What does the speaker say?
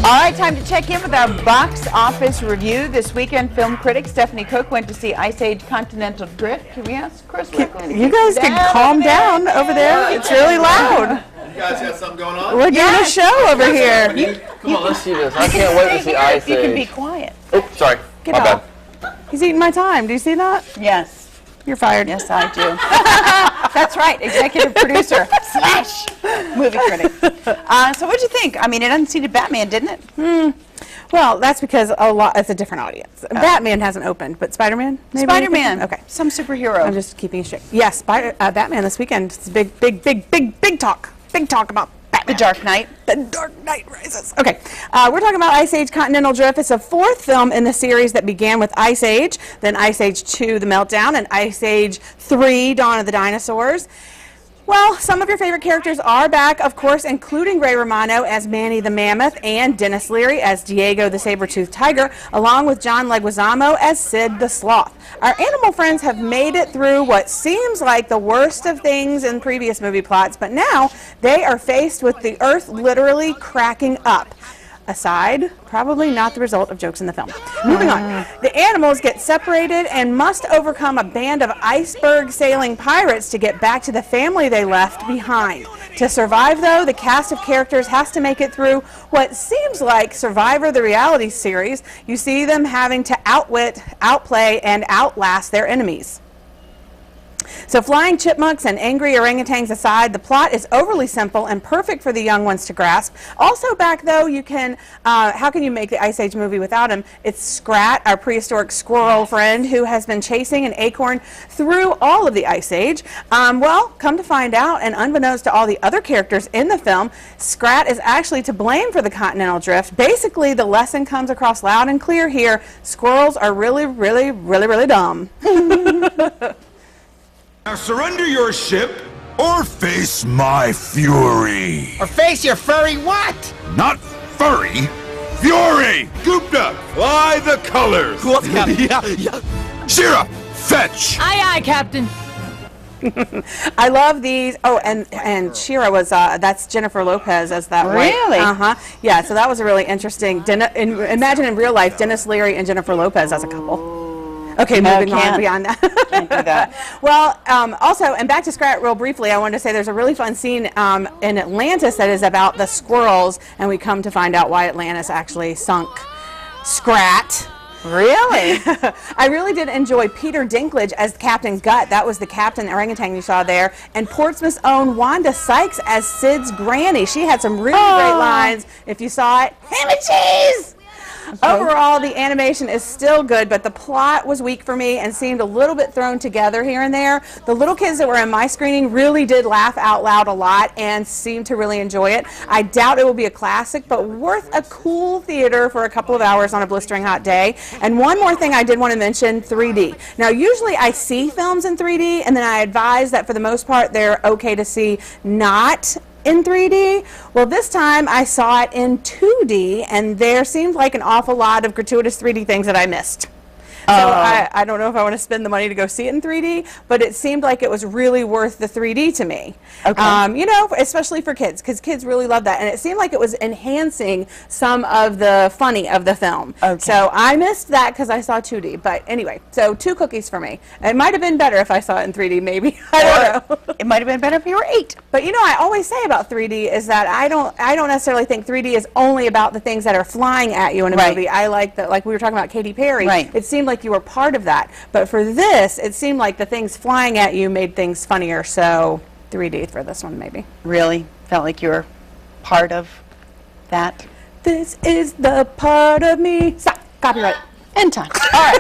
All right, time to check in with our box office review. This weekend, film critic Stephanie Cooke went to see Ice Age Continental Drift. Can we ask Chris? You guys can calm down over there. It's really loud. You guys got something going on? We're doing a show over here. Come on, let's see this. I can't wait to see Ice Age. You can be quiet. Oh, sorry. Get My off. bad. He's eating my time. Do you see that? Yes. You're fired. Yes, I do. That's right. Executive producer slash movie critic. So what'd you think? I mean, it unseated Batman, didn't it? Well, that's because it's a different audience. Batman hasn't opened, but Spider-Man? Maybe? Spider-Man. Okay. Some superhero. I'm just keeping it straight. Yes, Batman this weekend. It's big talk. Big talk about Batman. The Dark Knight. The Dark Knight Rises. Okay, we're talking about Ice Age Continental Drift. It's the fourth film in the series that began with Ice Age, then Ice Age 2, The Meltdown, and Ice Age 3, Dawn of the Dinosaurs. Well, some of your favorite characters are back, of course, including Ray Romano as Manny the Mammoth and Dennis Leary as Diego the Saber-Toothed Tiger, along with John Leguizamo as Sid the Sloth. Our animal friends have made it through what seems like the worst of things in previous movie plots, but now they are faced with the earth literally cracking up. Aside, probably not the result of jokes in the film. Moving on. The animals get separated and must overcome a band of iceberg sailing pirates to get back to the family they left behind. To survive, though, the cast of characters has to make it through what seems like Survivor the reality series. You see them having to outwit, outplay, and outlast their enemies. So flying chipmunks and angry orangutans aside, the plot is overly simple and perfect for the young ones to grasp. Also back, though, you can, how can you make the Ice Age movie without him? It's Scrat, our prehistoric squirrel friend, who has been chasing an acorn through all of the Ice Age. Well, come to find out, and unbeknownst to all the other characters in the film, Scrat is actually to blame for the Continental Drift. Basically, the lesson comes across loud and clear here. Squirrels are really, really, really, really dumb. Now surrender your ship, or face my fury. Or face your furry what? Not furry, fury! Gupta, fly the colors! What's Captain? Shira, fetch! Aye, aye, Captain. I love these. Oh, and Shira was, that's Jennifer Lopez as that white. Really? Uh-huh. Yeah, so that was a really interesting, imagine in real life, Dennis Leary and Jennifer Lopez as a couple. Okay, moving on beyond that. Can't do that. Well, also, and back to Scrat real briefly, I wanted to say there's a really fun scene in Atlantis that is about the squirrels, and we come to find out why Atlantis actually sunk Scrat. Really? I really did enjoy Peter Dinklage as Captain Gut. That was the captain orangutan you saw there. And Portsmouth's own Wanda Sykes as Sid's granny. She had some really great lines. If you saw it, ham and cheese! Okay. Overall, the animation is still good, but the plot was weak for me and seemed a little bit thrown together here and there. The little kids that were in my screening really did laugh out loud a lot and seemed to really enjoy it. I doubt it will be a classic, but worth a cool theater for a couple of hours on a blistering hot day. And one more thing I did want to mention, 3D. Now, usually I see films in 3D, and then I advise that for the most part they're okay to see not in 3D. Well, this time I saw it in 2D, and there seemed like an awful lot of gratuitous 3D things that I missed. So I don't know if I want to spend the money to go see it in 3D, but it seemed like it was really worth the 3D to me. Okay. You know, especially for kids, because kids really love that, and it seemed like it was enhancing some of the funny of the film. Okay. So I missed that because I saw 2D, but anyway, so 2 cookies for me. It might have been better if I saw it in 3D, maybe. I don't know. It might have been better if you were 8. But you know, I always say about 3D is that I don't necessarily think 3D is only about the things that are flying at you in a movie. I like that, like we were talking about Katy Perry. Right. It seemed like you were part of that. But for this, it seemed like the things flying at you made things funnier. So 3D for this one, maybe. Really? Felt like you were part of that? This is the part of me. Stop. Copyright. End time. All right.